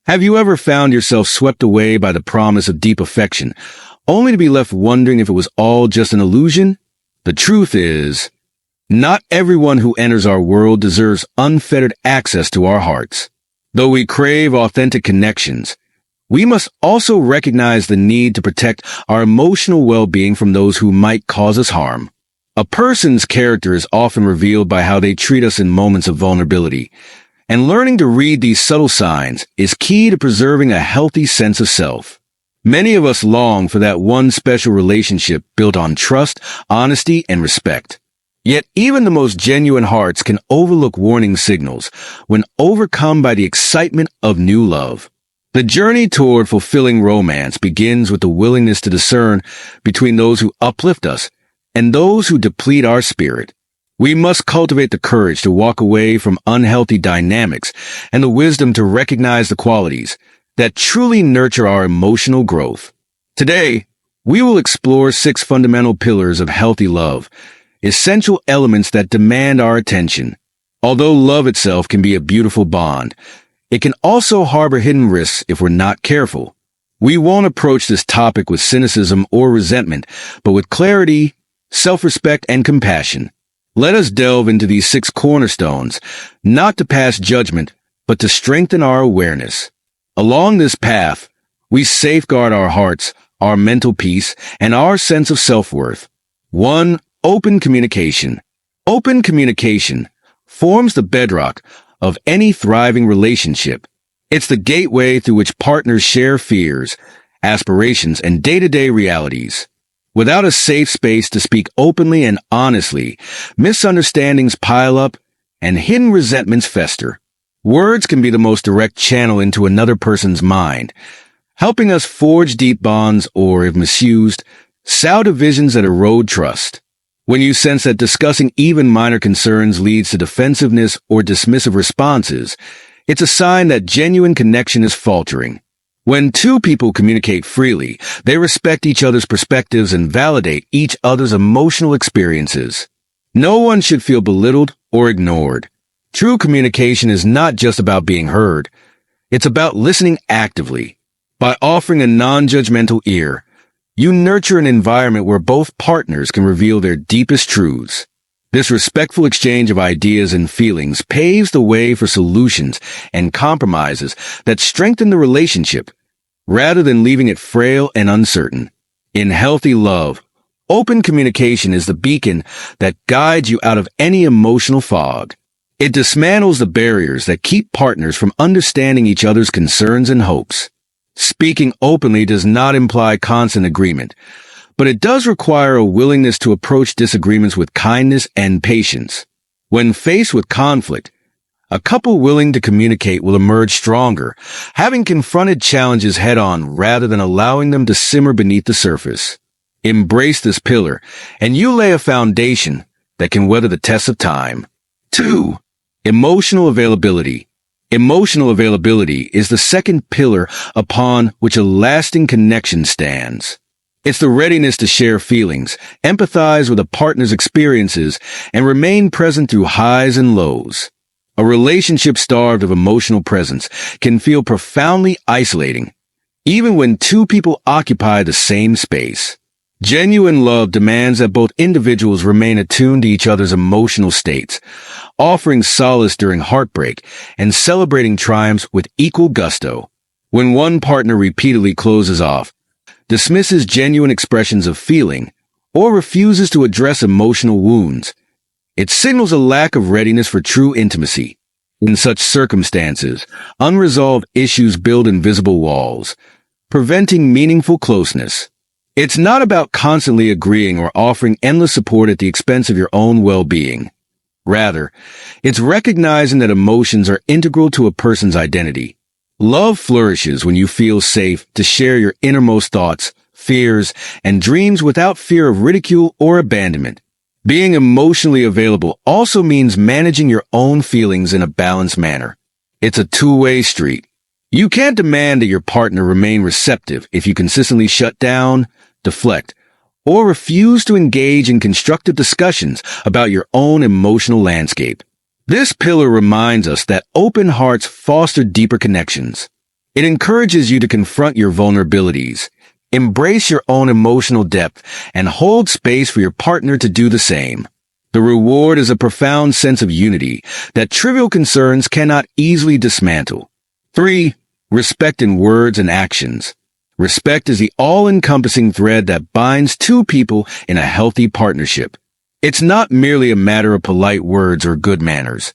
Have you ever found yourself swept away by the promise of deep affection, only to be left wondering if it was all just an illusion? The truth is, not everyone who enters our world deserves unfettered access to our hearts. Though we crave authentic connections, we must also recognize the need to protect our emotional well-being from those who might cause us harm. A person's character is often revealed by how they treat us in moments of vulnerability, and learning to read these subtle signs is key to preserving a healthy sense of self. Many of us long for that one special relationship built on trust, honesty, and respect. Yet even the most genuine hearts can overlook warning signals when overcome by the excitement of new love. The journey toward fulfilling romance begins with the willingness to discern between those who uplift us and those who deplete our spirit. We must cultivate the courage to walk away from unhealthy dynamics and the wisdom to recognize the qualities that truly nurture our emotional growth. Today, we will explore 6 fundamental pillars of healthy love, essential elements that demand our attention. Although love itself can be a beautiful bond, it can also harbor hidden risks if we're not careful. We won't approach this topic with cynicism or resentment, but with clarity, self-respect, and compassion. Let us delve into these 6 cornerstones, not to pass judgment, but to strengthen our awareness. Along this path, we safeguard our hearts, our mental peace, and our sense of self-worth. 1. Open communication. Open communication forms the bedrock of any thriving relationship. It's the gateway through which partners share fears, aspirations, and day-to-day realities. Without a safe space to speak openly and honestly, misunderstandings pile up and hidden resentments fester. Words can be the most direct channel into another person's mind, helping us forge deep bonds or, if misused, sow divisions that erode trust. When you sense that discussing even minor concerns leads to defensiveness or dismissive responses, it's a sign that genuine connection is faltering. When 2 people communicate freely, they respect each other's perspectives and validate each other's emotional experiences. No one should feel belittled or ignored. True communication is not just about being heard. It's about listening actively. By offering a non-judgmental ear, you nurture an environment where both partners can reveal their deepest truths. This respectful exchange of ideas and feelings paves the way for solutions and compromises that strengthen the relationship, rather than leaving it frail and uncertain. In healthy love, open communication is the beacon that guides you out of any emotional fog. It dismantles the barriers that keep partners from understanding each other's concerns and hopes. Speaking openly does not imply constant agreement, but it does require a willingness to approach disagreements with kindness and patience. When faced with conflict, a couple willing to communicate will emerge stronger, having confronted challenges head-on rather than allowing them to simmer beneath the surface. Embrace this pillar, and you lay a foundation that can weather the test of time. 2. Emotional availability. Emotional availability is the second pillar upon which a lasting connection stands. It's the readiness to share feelings, empathize with a partner's experiences, and remain present through highs and lows. A relationship starved of emotional presence can feel profoundly isolating, even when 2 people occupy the same space. Genuine love demands that both individuals remain attuned to each other's emotional states, offering solace during heartbreak and celebrating triumphs with equal gusto. When one partner repeatedly closes off, dismisses genuine expressions of feeling, or refuses to address emotional wounds, it signals a lack of readiness for true intimacy. In such circumstances, unresolved issues build invisible walls, preventing meaningful closeness. It's not about constantly agreeing or offering endless support at the expense of your own well-being. Rather, it's recognizing that emotions are integral to a person's identity. Love flourishes when you feel safe to share your innermost thoughts, fears, and dreams without fear of ridicule or abandonment. Being emotionally available also means managing your own feelings in a balanced manner. It's a two-way street. You can't demand that your partner remain receptive if you consistently shut down, deflect, or refuse to engage in constructive discussions about your own emotional landscape. This pillar reminds us that open hearts foster deeper connections. It encourages you to confront your vulnerabilities, embrace your own emotional depth, and hold space for your partner to do the same. The reward is a profound sense of unity that trivial concerns cannot easily dismantle. 3. Respect in words and actions. Respect is the all-encompassing thread that binds two people in a healthy partnership. It's not merely a matter of polite words or good manners.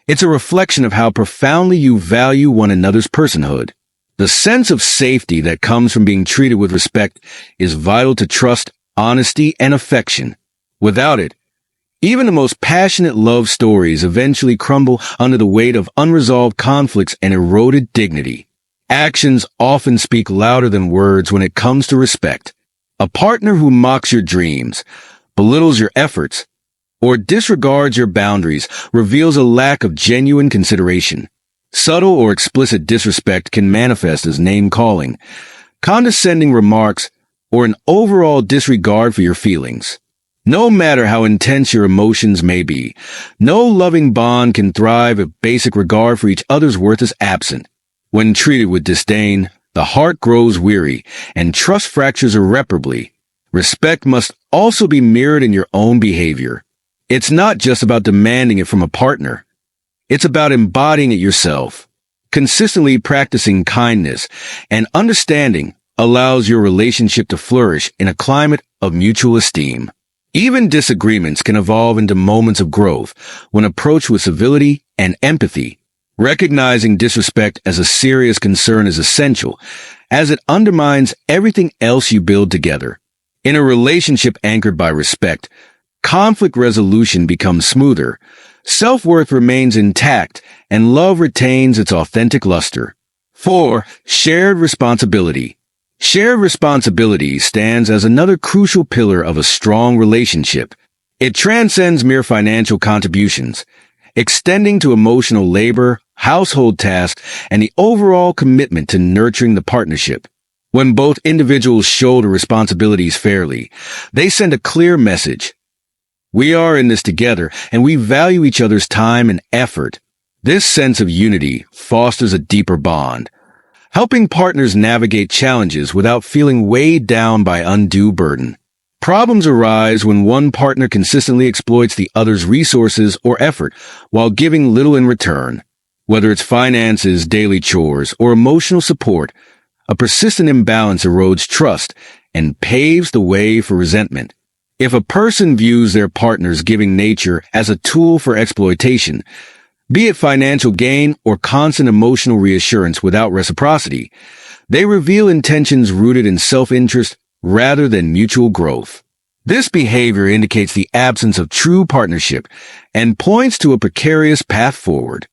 It's a reflection of how profoundly you value one another's personhood. The sense of safety that comes from being treated with respect is vital to trust, honesty, and affection. Without it, even the most passionate love stories eventually crumble under the weight of unresolved conflicts and eroded dignity. Actions often speak louder than words when it comes to respect. A partner who mocks your dreams, belittles your efforts, or disregards your boundaries reveals a lack of genuine consideration. Subtle or explicit disrespect can manifest as name-calling, condescending remarks, or an overall disregard for your feelings. No matter how intense your emotions may be, no loving bond can thrive if basic regard for each other's worth is absent. When treated with disdain, the heart grows weary, and trust fractures irreparably. Respect must also be mirrored in your own behavior. It's not just about demanding it from a partner. It's about embodying it yourself. Consistently practicing kindness and understanding allows your relationship to flourish in a climate of mutual esteem. Even disagreements can evolve into moments of growth when approached with civility and empathy. Recognizing disrespect as a serious concern is essential, as it undermines everything else you build together. In a relationship anchored by respect, conflict resolution becomes smoother, self-worth remains intact, and love retains its authentic luster. 4. Shared responsibility. Shared responsibility stands as another crucial pillar of a strong relationship. It transcends mere financial contributions, extending to emotional labor, household tasks, and the overall commitment to nurturing the partnership. When both individuals shoulder responsibilities fairly, they send a clear message. We are in this together, and we value each other's time and effort. This sense of unity fosters a deeper bond, helping partners navigate challenges without feeling weighed down by undue burden. Problems arise when one partner consistently exploits the other's resources or effort while giving little in return. Whether it's finances, daily chores, or emotional support, a persistent imbalance erodes trust and paves the way for resentment. If a person views their partner's giving nature as a tool for exploitation, be it financial gain or constant emotional reassurance without reciprocity, they reveal intentions rooted in self-interest rather than mutual growth. This behavior indicates the absence of true partnership and points to a precarious path forward.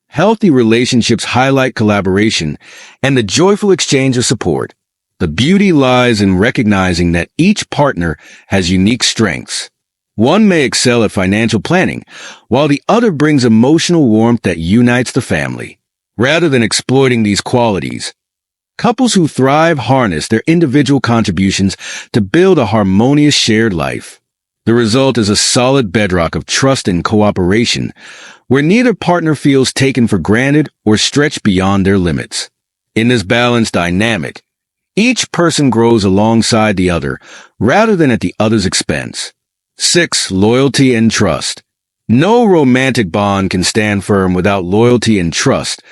Healthy relationships highlight collaboration and the joyful exchange of support. The beauty lies in recognizing that each partner has unique strengths. One may excel at financial planning, while the other brings emotional warmth that unites the family. Rather than exploiting these qualities, couples who thrive harness their individual contributions to build a harmonious shared life. The result is a solid bedrock of trust and cooperation, where neither partner feels taken for granted or stretched beyond their limits. In this balanced dynamic, each person grows alongside the other, rather than at the other's expense. 6. Loyalty and trust. No romantic bond can stand firm without loyalty and trust,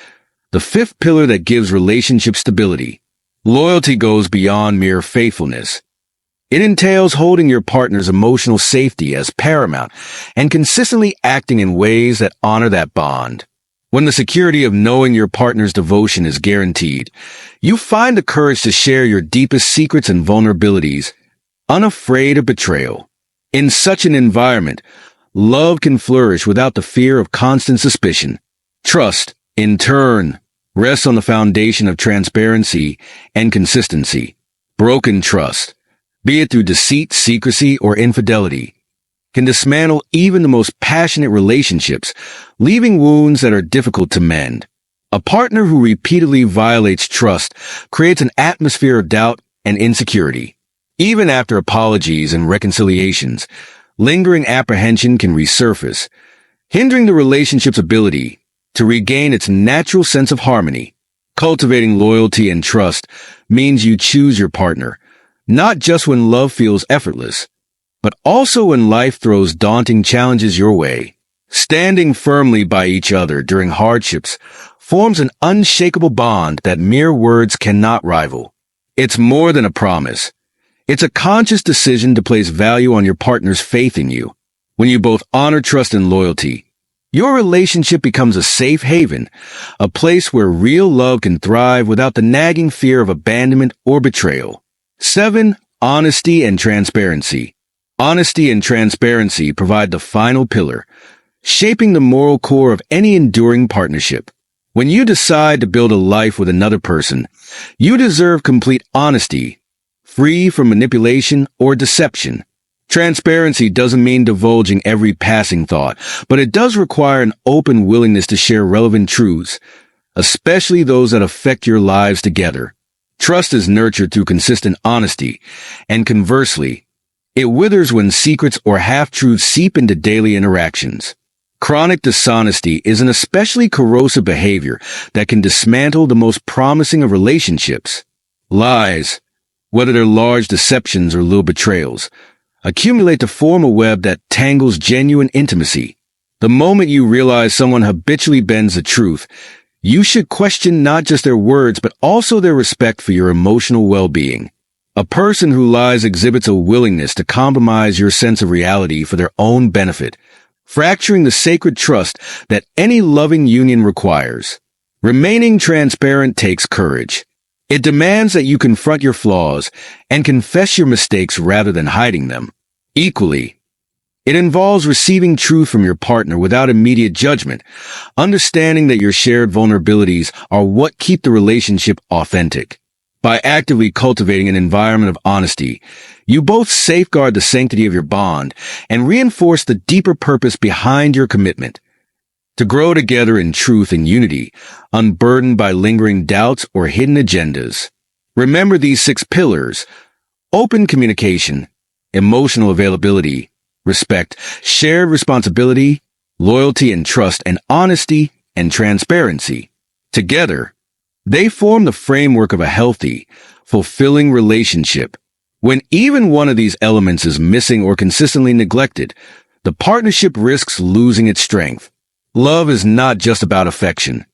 the fifth pillar that gives relationship stability. Loyalty goes beyond mere faithfulness. It entails holding your partner's emotional safety as paramount and consistently acting in ways that honor that bond. When the security of knowing your partner's devotion is guaranteed, you find the courage to share your deepest secrets and vulnerabilities, unafraid of betrayal. In such an environment, love can flourish without the fear of constant suspicion. Trust, in turn, rests on the foundation of transparency and consistency. Broken trust, be it through deceit, secrecy, or infidelity, can dismantle even the most passionate relationships, leaving wounds that are difficult to mend. A partner who repeatedly violates trust creates an atmosphere of doubt and insecurity. Even after apologies and reconciliations, lingering apprehension can resurface, hindering the relationship's ability to regain its natural sense of harmony. Cultivating loyalty and trust means you choose your partner, not just when love feels effortless, but also when life throws daunting challenges your way. Standing firmly by each other during hardships forms an unshakable bond that mere words cannot rival. It's more than a promise. It's a conscious decision to place value on your partner's faith in you. When you both honor trust and loyalty, your relationship becomes a safe haven, a place where real love can thrive without the nagging fear of abandonment or betrayal. 7. Honesty and transparency. Honesty and transparency provide the final pillar, shaping the moral core of any enduring partnership. When you decide to build a life with another person, you deserve complete honesty, free from manipulation or deception. Transparency doesn't mean divulging every passing thought, but it does require an open willingness to share relevant truths, especially those that affect your lives together. Trust is nurtured through consistent honesty, and conversely, it withers when secrets or half-truths seep into daily interactions. Chronic dishonesty is an especially corrosive behavior that can dismantle the most promising of relationships. Lies, whether they're large deceptions or little betrayals, accumulate to form a web that tangles genuine intimacy. The moment you realize someone habitually bends the truth, you should question not just their words but also their respect for your emotional well-being. A person who lies exhibits a willingness to compromise your sense of reality for their own benefit, fracturing the sacred trust that any loving union requires. Remaining transparent takes courage. It demands that you confront your flaws and confess your mistakes rather than hiding them. Equally, it involves receiving truth from your partner without immediate judgment, understanding that your shared vulnerabilities are what keep the relationship authentic. By actively cultivating an environment of honesty, you both safeguard the sanctity of your bond and reinforce the deeper purpose behind your commitment. To grow together in truth and unity, unburdened by lingering doubts or hidden agendas. Remember these 6 pillars: open communication, emotional availability, respect, shared responsibility, loyalty and trust, and honesty and transparency. Together, they form the framework of a healthy, fulfilling relationship. When even one of these elements is missing or consistently neglected, the partnership risks losing its strength. Love is not just about affection.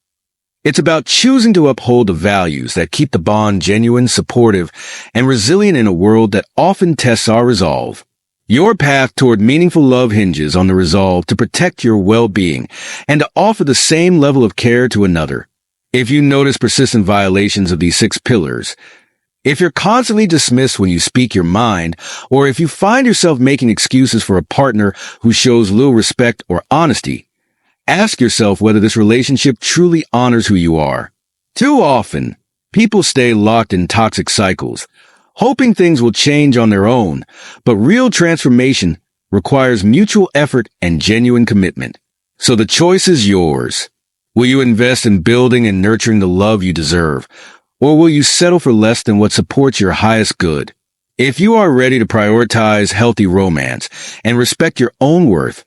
It's about choosing to uphold the values that keep the bond genuine, supportive, and resilient in a world that often tests our resolve. Your path toward meaningful love hinges on the resolve to protect your well-being and to offer the same level of care to another. If you notice persistent violations of these 6 pillars, if you're constantly dismissed when you speak your mind, or if you find yourself making excuses for a partner who shows little respect or honesty, ask yourself whether this relationship truly honors who you are. Too often, people stay locked in toxic cycles, hoping things will change on their own, but real transformation requires mutual effort and genuine commitment. So the choice is yours. Will you invest in building and nurturing the love you deserve, or will you settle for less than what supports your highest good? If you are ready to prioritize healthy romance and respect your own worth,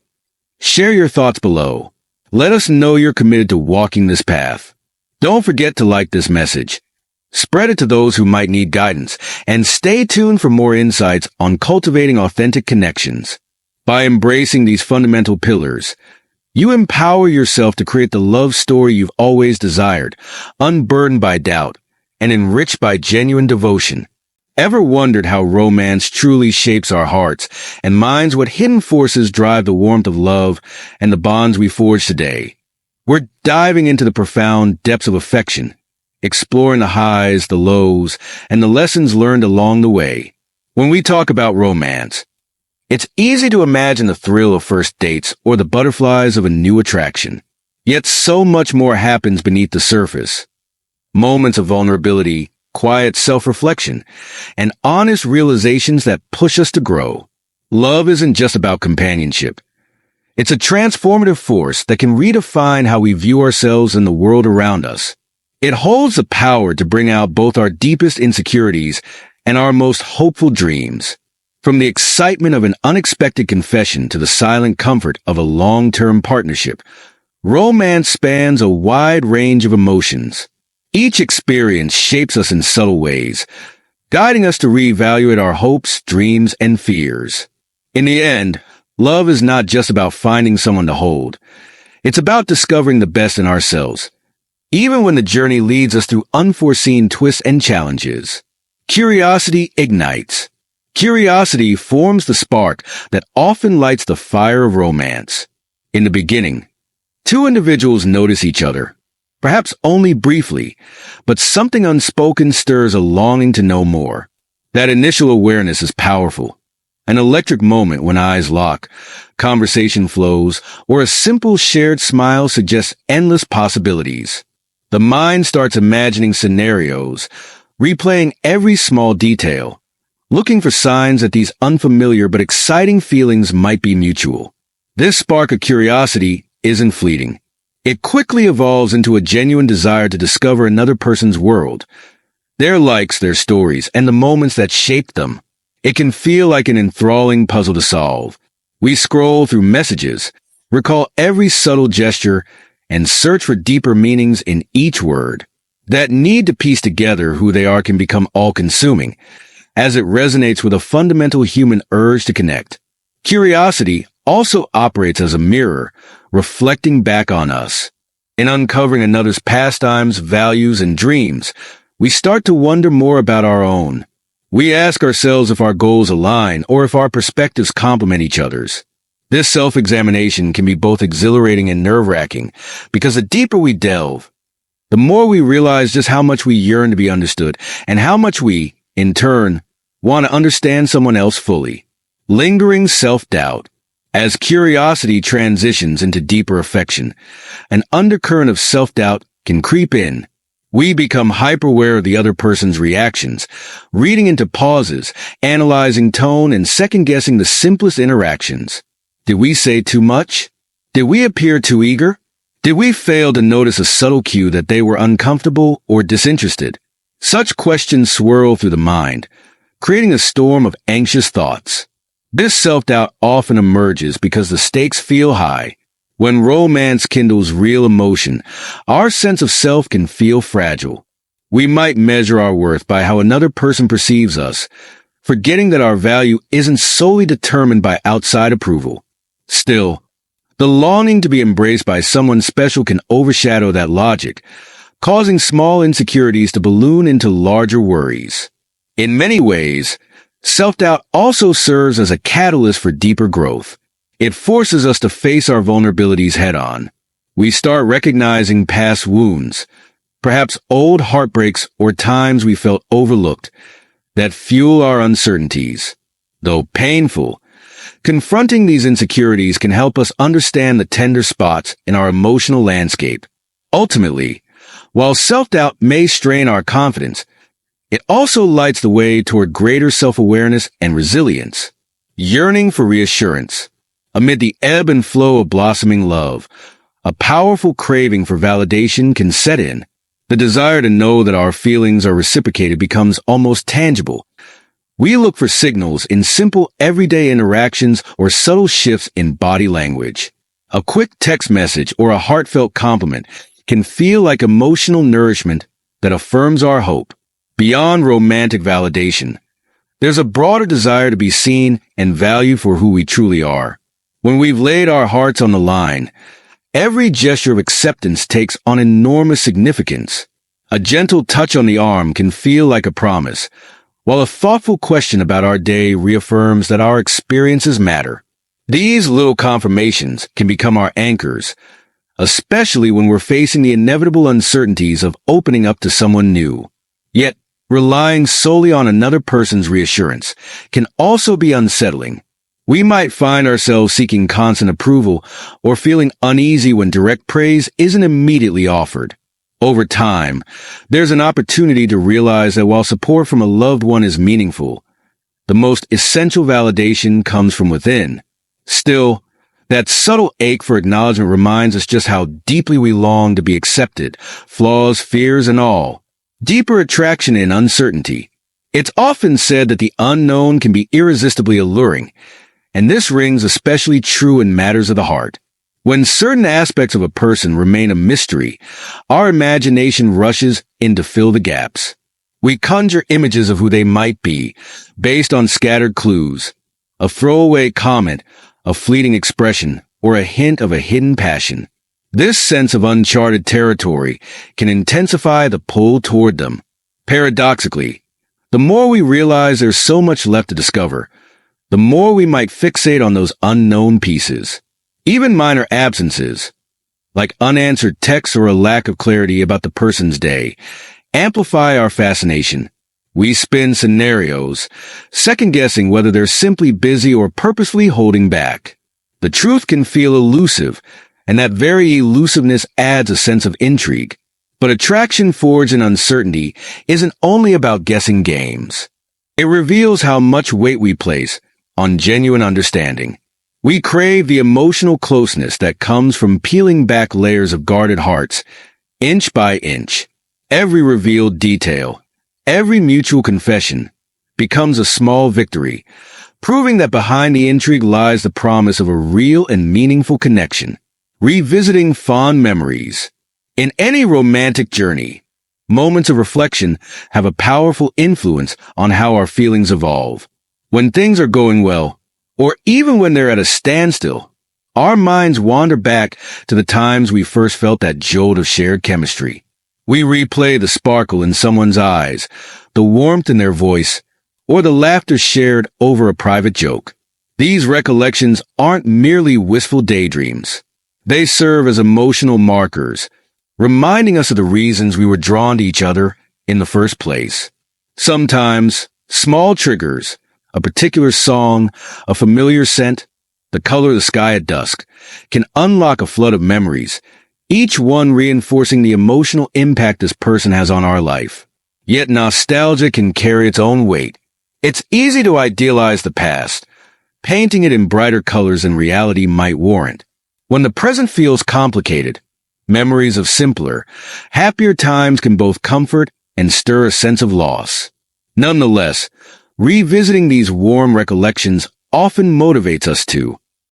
share your thoughts below. Let us know you're committed to walking this path. Don't forget to like this message, spread it to those who might need guidance, and stay tuned for more insights on cultivating authentic connections. By embracing these fundamental pillars, you empower yourself to create the love story you've always desired, unburdened by doubt and enriched by genuine devotion. Ever wondered how romance truly shapes our hearts and minds, what hidden forces drive the warmth of love and the bonds we forge today? We're diving into the profound depths of affection, exploring the highs, the lows, and the lessons learned along the way. When we talk about romance, it's easy to imagine the thrill of first dates or the butterflies of a new attraction. Yet so much more happens beneath the surface. Moments of vulnerability, quiet self-reflection, and honest realizations that push us to grow. Love isn't just about companionship. It's a transformative force that can redefine how we view ourselves and the world around us. It holds the power to bring out both our deepest insecurities and our most hopeful dreams. From the excitement of an unexpected confession to the silent comfort of a long-term partnership, romance spans a wide range of emotions. Each experience shapes us in subtle ways, guiding us to reevaluate our hopes, dreams, and fears. In the end, love is not just about finding someone to hold. It's about discovering the best in ourselves, even when the journey leads us through unforeseen twists and challenges. Curiosity ignites. Curiosity forms the spark that often lights the fire of romance. In the beginning, two individuals notice each other, perhaps only briefly, but something unspoken stirs a longing to know more. That initial awareness is powerful. An electric moment when eyes lock, conversation flows, or a simple shared smile suggests endless possibilities. The mind starts imagining scenarios, replaying every small detail, looking for signs that these unfamiliar but exciting feelings might be mutual. This spark of curiosity isn't fleeting. It quickly evolves into a genuine desire to discover another person's world, their likes, their stories, and the moments that shaped them. It can feel like an enthralling puzzle to solve. We scroll through messages, recall every subtle gesture, and search for deeper meanings in each word. That need to piece together who they are can become all-consuming, as it resonates with a fundamental human urge to connect. Curiosity also operates as a mirror, reflecting back on us. In uncovering another's pastimes, values, and dreams, we start to wonder more about our own. We ask ourselves if our goals align or if our perspectives complement each other's. This self-examination can be both exhilarating and nerve-wracking, because the deeper we delve, the more we realize just how much we yearn to be understood and how much we, in turn, want to understand someone else fully. Lingering self-doubt. As curiosity transitions into deeper affection, an undercurrent of self-doubt can creep in. We become hyper-aware of the other person's reactions, reading into pauses, analyzing tone, and second-guessing the simplest interactions. Did we say too much? Did we appear too eager? Did we fail to notice a subtle cue that they were uncomfortable or disinterested? Such questions swirl through the mind, creating a storm of anxious thoughts. This self-doubt often emerges because the stakes feel high. When romance kindles real emotion, our sense of self can feel fragile. We might measure our worth by how another person perceives us, forgetting that our value isn't solely determined by outside approval. Still, the longing to be embraced by someone special can overshadow that logic, causing small insecurities to balloon into larger worries. In many ways, self-doubt also serves as a catalyst for deeper growth. It forces us to face our vulnerabilities head-on. We start recognizing past wounds, perhaps old heartbreaks or times we felt overlooked, that fuel our uncertainties. Though painful, confronting these insecurities can help us understand the tender spots in our emotional landscape. Ultimately, while self-doubt may strain our confidence, it also lights the way toward greater self-awareness and resilience. Yearning for reassurance. Amid the ebb and flow of blossoming love, a powerful craving for validation can set in. The desire to know that our feelings are reciprocated becomes almost tangible. We look for signals in simple everyday interactions or subtle shifts in body language. A quick text message or a heartfelt compliment can feel like emotional nourishment that affirms our hope. Beyond romantic validation, there's a broader desire to be seen and valued for who we truly are. When we've laid our hearts on the line, every gesture of acceptance takes on enormous significance. A gentle touch on the arm can feel like a promise, while a thoughtful question about our day reaffirms that our experiences matter. These little confirmations can become our anchors, especially when we're facing the inevitable uncertainties of opening up to someone new. Yet, relying solely on another person's reassurance can also be unsettling. We might find ourselves seeking constant approval or feeling uneasy when direct praise isn't immediately offered. Over time, there's an opportunity to realize that while support from a loved one is meaningful, the most essential validation comes from within. Still, that subtle ache for acknowledgement reminds us just how deeply we long to be accepted, flaws, fears, and all. Deeper attraction and uncertainty. It's often said that the unknown can be irresistibly alluring, and this rings especially true in matters of the heart. When certain aspects of a person remain a mystery, our imagination rushes in to fill the gaps. We conjure images of who they might be, based on scattered clues, a throwaway comment, a fleeting expression, or a hint of a hidden passion. This sense of uncharted territory can intensify the pull toward them. Paradoxically, the more we realize there's so much left to discover, the more we might fixate on those unknown pieces. Even minor absences, like unanswered texts or a lack of clarity about the person's day, amplify our fascination. We spin scenarios, second-guessing whether they're simply busy or purposefully holding back. The truth can feel elusive, and that very elusiveness adds a sense of intrigue. But attraction forged in uncertainty isn't only about guessing games. It reveals how much weight we place on genuine understanding. We crave the emotional closeness that comes from peeling back layers of guarded hearts, inch by inch. Every revealed detail, every mutual confession, becomes a small victory, proving that behind the intrigue lies the promise of a real and meaningful connection. Revisiting fond memories. In any romantic journey, moments of reflection have a powerful influence on how our feelings evolve. When things are going well, or even when they're at a standstill, our minds wander back to the times we first felt that jolt of shared chemistry. We replay the sparkle in someone's eyes, the warmth in their voice, or the laughter shared over a private joke. These recollections aren't merely wistful daydreams. They serve as emotional markers, reminding us of the reasons we were drawn to each other in the first place. Sometimes, small triggers, a particular song, a familiar scent, the color of the sky at dusk, can unlock a flood of memories, each one reinforcing the emotional impact this person has on our life. Yet nostalgia can carry its own weight. It's easy to idealize the past, painting it in brighter colors than reality might warrant. When the present feels complicated, memories of simpler, happier times can both comfort and stir a sense of loss. Nonetheless, revisiting these warm recollections often motivates us to